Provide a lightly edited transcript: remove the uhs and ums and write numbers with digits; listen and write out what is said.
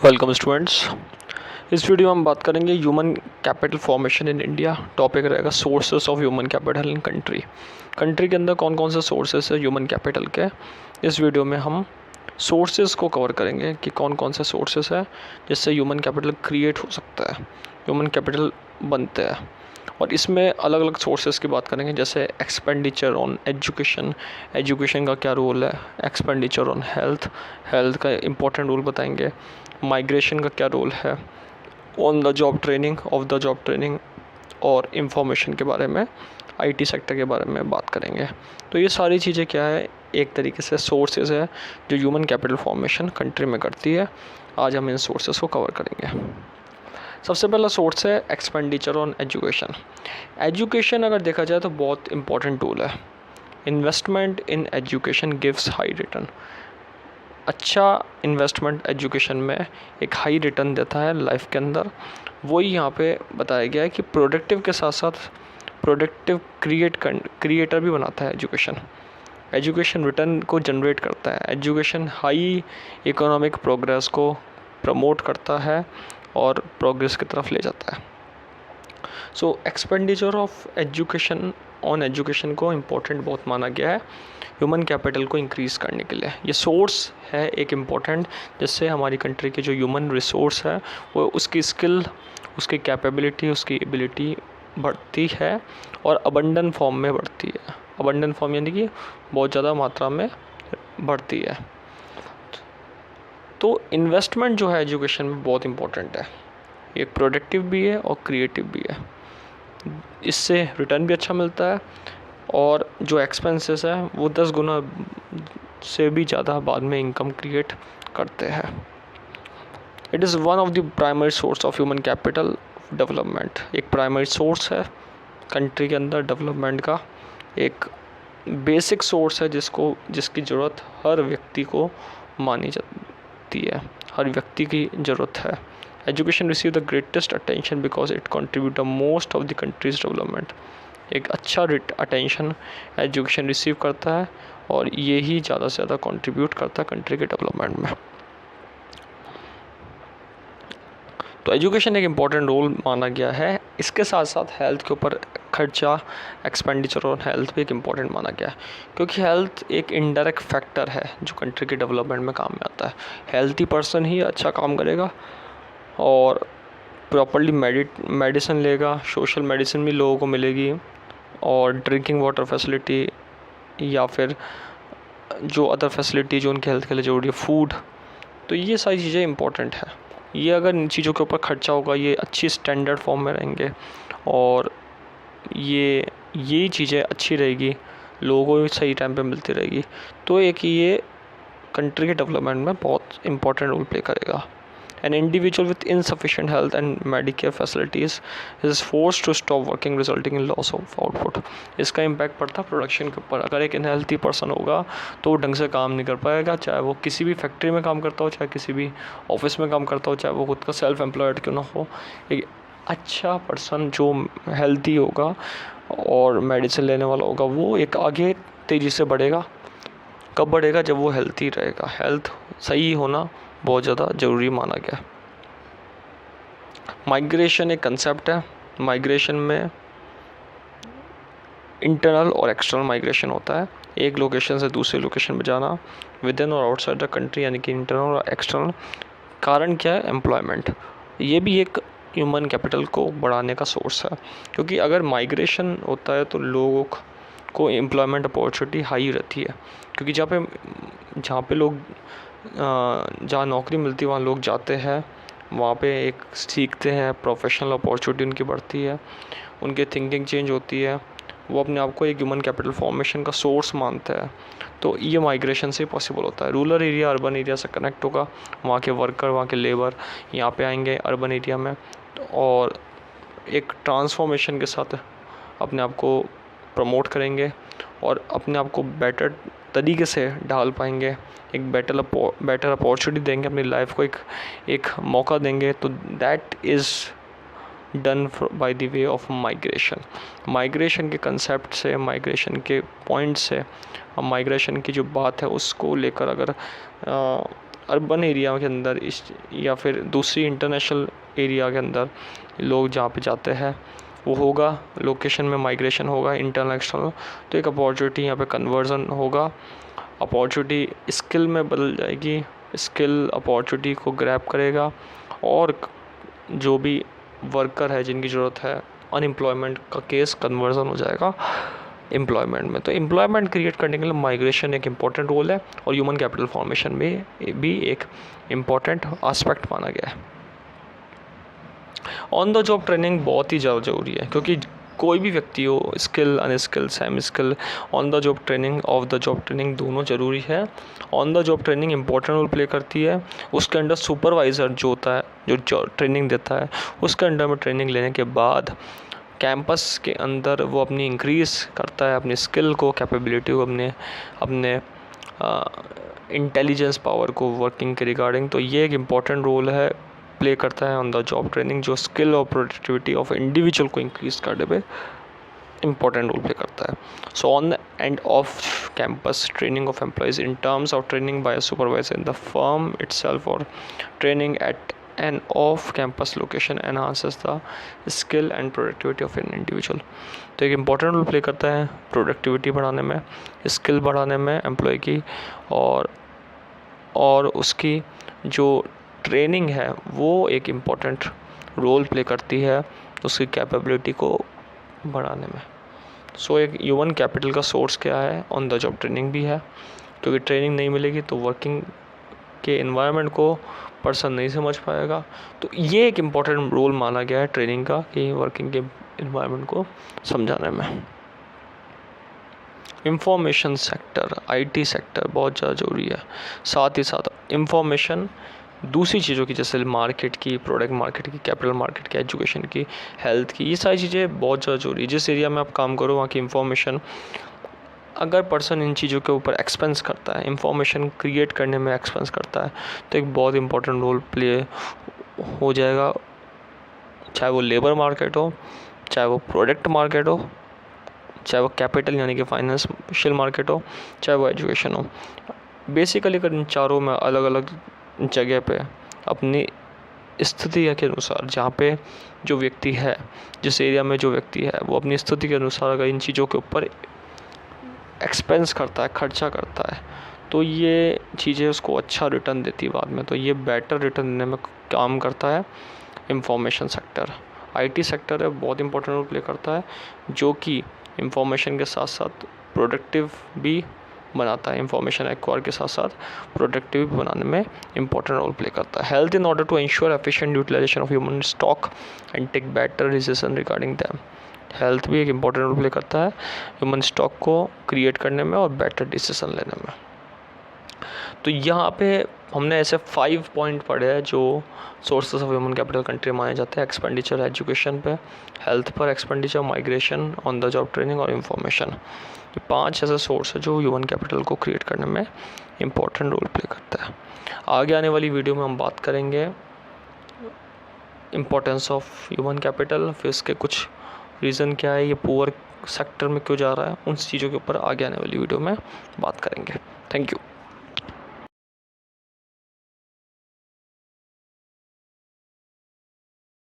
Welcome students. इस video में हम बात करेंगे human capital formation in India. Topic रहेगा sources of human capital in country. Country के अंदर कौन कौन से सोर्सेस है ह्यूमन कैपिटल के। इस वीडियो में हम सोर्सेस को कवर करेंगे कि कौन कौन से सोर्सेस है जिससे ह्यूमन कैपिटल क्रिएट हो सकता है, ह्यूमन कैपिटल बनते हैं। और इसमें अलग अलग सोर्सेज की बात करेंगे, जैसे एक्सपेंडिचर ऑन एजुकेशन, एजुकेशन का क्या रोल है, एक्सपेंडिचर ऑन हेल्थ, हेल्थ का इम्पोर्टेंट रोल बताएंगे, माइग्रेशन का क्या रोल है, on the job training, off the job training, और इंफॉर्मेशन के बारे में, आईटी सेक्टर के बारे में बात करेंगे। तो ये सारी चीज़ें क्या है, एक तरीके से सोर्सेज है जो ह्यूमन कैपिटल फॉर्मेशन कंट्री में करती है। आज हम इन सोर्सेज को कवर करेंगे। सबसे पहला सोर्स है एक्सपेंडिचर ऑन एजुकेशन। एजुकेशन अगर देखा जाए तो बहुत इंपॉर्टेंट टूल है। Investment in education gives high return. अच्छा इन्वेस्टमेंट एजुकेशन में एक हाई रिटर्न देता है लाइफ के अंदर। वही यहाँ पे बताया गया है कि प्रोडक्टिव के साथ साथ प्रोडक्टिव क्रिएटर भी बनाता है एजुकेशन। एजुकेशन रिटर्न को जनरेट करता है। एजुकेशन हाई इकोनॉमिक प्रोग्रेस को प्रमोट करता है और प्रोग्रेस की तरफ ले जाता है। सो expenditure of education on education को इम्पोर्टेंट बहुत माना गया है ह्यूमन कैपिटल को इंक्रीज़ करने के लिए। ये सोर्स है एक इम्पोर्टेंट, जिससे हमारी कंट्री के जो ह्यूमन रिसोर्स है वो उसकी स्किल, उसकी कैपेबिलिटी, उसकी एबिलिटी बढ़ती है और अबंडन फॉर्म में बढ़ती है। अबंडन फॉर्म यानी कि बहुत ज़्यादा मात्रा में बढ़ती है। तो इन्वेस्टमेंट जो है एजुकेशन में बहुत इम्पोर्टेंट है। ये प्रोडक्टिव भी है और क्रिएटिव भी है। इससे रिटर्न भी अच्छा मिलता है और जो एक्सपेंसेस है वो 10 गुना से भी ज़्यादा बाद में इनकम क्रिएट करते हैं। It is one of the primary source of human capital development. एक प्राइमरी सोर्स है कंट्री के अंदर डेवलपमेंट का, एक बेसिक सोर्स है जिसकी ज़रूरत हर व्यक्ति को मानी जाती है, हर व्यक्ति की ज़रूरत है। Education receive the greatest attention because it contribute the most of the countries development. एक अच्छा अटेंशन एजुकेशन रिसीव करता है और ये ही ज़्यादा से ज़्यादा कंट्रीब्यूट करता है कंट्री के डेवलपमेंट में। तो एजुकेशन एक इम्पॉर्टेंट रोल माना गया है। इसके साथ साथ हेल्थ के ऊपर खर्चा, एक्सपेंडिचर ऑन हेल्थ भी एक इम्पॉर्टेंट माना गया है, क्योंकि हेल्थ एक इनडायरेक्ट फैक्टर है जो कंट्री के डेवलपमेंट में काम में आता है। हेल्थी पर्सन ही अच्छा काम करेगा और प्रॉपर्ली मेडिसिन लेगा, सोशल मेडिसिन भी लोगों को मिलेगी, और ड्रिंकिंग वाटर फैसिलिटी या फिर जो अदर फैसिलिटी जो उनके हेल्थ के लिए ज़रूरी है, फूड, तो ये सारी चीज़ें इंपॉर्टेंट है। ये अगर इन चीज़ों के ऊपर खर्चा होगा, ये अच्छी स्टैंडर्ड फॉर्म में रहेंगे और ये चीज़ें अच्छी रहेगी, लोगों को भी सही टाइम पे मिलती रहेगी, तो एक ये कंट्री के डेवलपमेंट में बहुत इंपॉर्टेंट रोल प्ले करेगा। An individual with insufficient health and Medicare facilities is forced to stop working, resulting in loss of output. इसका इम्पैक्ट पड़ता है प्रोडक्शन के ऊपर। अगर एक अनहेल्थी पर्सन होगा तो वो ढंग से काम नहीं कर पाएगा, चाहे वो किसी भी फैक्ट्री में काम करता हो, चाहे किसी भी ऑफिस में काम करता हो, चाहे वो खुद का सेल्फ एम्प्लॉयड क्यों ना हो। एक अच्छा पर्सन जो हेल्थी होगा और मेडिसिन लेने वाला होगा वो एक आगे तेज़ी से बढ़ेगा। कब बढ़ेगा? जब वो हेल्थी रहेगा। हेल्थ सही होना बहुत ज़्यादा ज़रूरी माना गया। माइग्रेशन एक कंसेप्ट है। माइग्रेशन में इंटरनल और एक्सटर्नल माइग्रेशन होता है। एक लोकेशन से दूसरे लोकेशन में जाना, विद इन और आउटसाइड द कंट्री, यानी कि इंटरनल और एक्सटर्नल। कारण क्या है? एम्प्लॉयमेंट। ये भी एक ह्यूमन कैपिटल को बढ़ाने का सोर्स है, क्योंकि अगर माइग्रेशन होता है तो लोगों को एम्प्लॉयमेंट अपॉर्चुनिटी हाई रहती है, क्योंकि जहाँ पे लोग जहाँ नौकरी मिलती है वहाँ लोग जाते हैं, वहाँ पे एक सीखते हैं, प्रोफेशनल अपॉर्चुनिटी उनकी बढ़ती है, उनकी थिंकिंग चेंज होती है, वो अपने आप को एक ह्यूमन कैपिटल फॉर्मेशन का सोर्स मानते हैं। तो ये माइग्रेशन से पॉसिबल होता है। रूरल एरिया अर्बन एरिया से कनेक्ट होगा, वहाँ के वर्कर, वहाँ के लेबर यहाँ पे आएंगे अर्बन एरिया में और एक ट्रांसफॉर्मेशन के साथ अपने आप को प्रमोट करेंगे और अपने आप को बेटर तरीके से ढाल पाएंगे, एक बेटर अपॉर्चुनिटी देंगे, अपनी लाइफ को एक मौका देंगे। तो that is done by the way of migration. Migration के कंसेप्ट से, माइग्रेशन के पॉइंट से, हम माइग्रेशन की जो बात है उसको लेकर अगर अर्बन एरिया के अंदर इस या फिर दूसरी इंटरनेशनल एरिया के अंदर लोग जहाँ पे जाते हैं वो होगा, लोकेशन में माइग्रेशन होगा इंटरनल एक्सटर्नल, तो एक अपॉर्चुनिटी यहाँ पे कन्वर्जन होगा, अपॉर्चुनिटी स्किल में बदल जाएगी, स्किल अपॉर्चुनिटी को ग्रैब करेगा और जो भी वर्कर है जिनकी ज़रूरत है, अनएम्प्लॉयमेंट का केस कन्वर्जन हो जाएगा एम्प्लॉयमेंट में। तो एम्प्लॉयमेंट क्रिएट करने के लिए माइग्रेशन एक इम्पॉर्टेंट रोल है और ह्यूमन कैपिटल फॉर्मेशन में भी एक इम्पॉर्टेंट एस्पेक्ट माना गया है। ऑन द जॉब ट्रेनिंग बहुत ही ज़्यादा ज़रूरी है, क्योंकि कोई भी व्यक्ति हो, skill unskill semi skill, on the job training off the job training दोनों ज़रूरी है। On the job training important role play करती है। उसके अंडर सुपरवाइज़र जो होता है, जो ट्रेनिंग देता है, उसके अंडर में ट्रेनिंग लेने के बाद कैंपस के अंदर वो अपनी इंक्रीज़ करता है अपनी स्किल को, कैपेबिलिटी को, अपने इंटेलिजेंस पावर को वर्किंग के रिगार्डिंग। तो ये एक इम्पॉर्टेंट रोल है प्ले करता है ऑन द जॉब ट्रेनिंग, जो स्किल और प्रोडक्टिविटी ऑफ इंडिविजुअल को इंक्रीज़ करने में इम्पॉर्टेंट रोल प्ले करता है। So on the end of campus training of employees in terms of training by a supervisor in the firm itself और training at an off campus location enhances the skill and productivity of an individual. तो एक important role play करता है productivity बढ़ाने में, skill बढ़ाने में employ की, और उसकी जो ट्रेनिंग है वो एक इम्पॉर्टेंट रोल प्ले करती है उसकी कैपेबिलिटी को बढ़ाने में। सो एक ह्यूमन कैपिटल का सोर्स क्या है, ऑन द जॉब ट्रेनिंग भी है, क्योंकि ट्रेनिंग नहीं मिलेगी तो वर्किंग के इन्वायरमेंट को पर्सन नहीं समझ पाएगा। तो ये एक इम्पॉर्टेंट रोल माना गया है ट्रेनिंग का कि वर्किंग के इन्वायरमेंट को समझाने में। इंफॉर्मेशन सेक्टर, आईटी सेक्टर बहुत ज़्यादा ज़रूरी है। साथ ही साथ इंफॉर्मेशन दूसरी चीज़ों की, जैसे मार्केट की, प्रोडक्ट मार्केट की, कैपिटल मार्केट की, एजुकेशन की, हेल्थ की, ये सारी चीज़ें बहुत ज़्यादा ज़रूरी है। जिस एरिया में आप काम करो वहाँ की इंफॉर्मेशन, अगर पर्सन इन चीज़ों के ऊपर एक्सपेंस करता है, इंफॉर्मेशन क्रिएट करने में एक्सपेंस करता है, तो एक बहुत इंपॉर्टेंट रोल प्ले हो जाएगा, चाहे वो लेबर मार्केट हो, चाहे वो प्रोडक्ट मार्केट हो, चाहे वो कैपिटल यानी कि फाइनेंशियल मार्केट हो, चाहे वो एजुकेशन हो। बेसिकली अगर इन चारों में अलग अलग जगह पे अपनी स्थिति के अनुसार, जहाँ पे जो व्यक्ति है, जिस एरिया में जो व्यक्ति है, वो अपनी स्थिति के अनुसार अगर इन चीज़ों के ऊपर एक्सपेंस करता है, खर्चा करता है, तो ये चीज़ें उसको अच्छा रिटर्न देती है बाद में। तो ये बेटर रिटर्न देने में काम करता है इंफॉर्मेशन सेक्टर। आईटी सेक्टर है, बहुत इंपॉर्टेंट रोल प्ले करता है, जो कि इंफॉर्मेशन के साथ साथ प्रोडक्टिव भी बनाता है, इंफॉर्मेशन एक्वायर के साथ साथ प्रोडक्टिव बनाने में इंपॉर्टेंट रोल प्ले करता है। Health in order to ensure efficient utilisation of human stock and take better decision regarding them. Health भी एक इम्पॉर्टेंट रोल प्ले करता है ह्यूमन स्टॉक को क्रिएट करने में और बेटर डिसीजन लेने में। तो यहाँ पे हमने ऐसे 5 पॉइंट पढ़े हैं जो sources of human capital country माने जाते हैं। एक्सपेंडिचर एजुकेशन पे, हेल्थ पर expenditure, migration, on the job training और इंफॉर्मेशन। ये 5 ऐसे सोर्स है जो ह्यूमन कैपिटल को क्रिएट करने में इम्पोर्टेंट रोल प्ले करता है। आगे आने वाली वीडियो में हम बात करेंगे इम्पोर्टेंस ऑफ ह्यूमन कैपिटल, फिर इसके कुछ रीज़न क्या है, ये पुअर सेक्टर में क्यों जा रहा है, उन चीज़ों के ऊपर आगे आने वाली वीडियो में बात करेंगे। Thank you.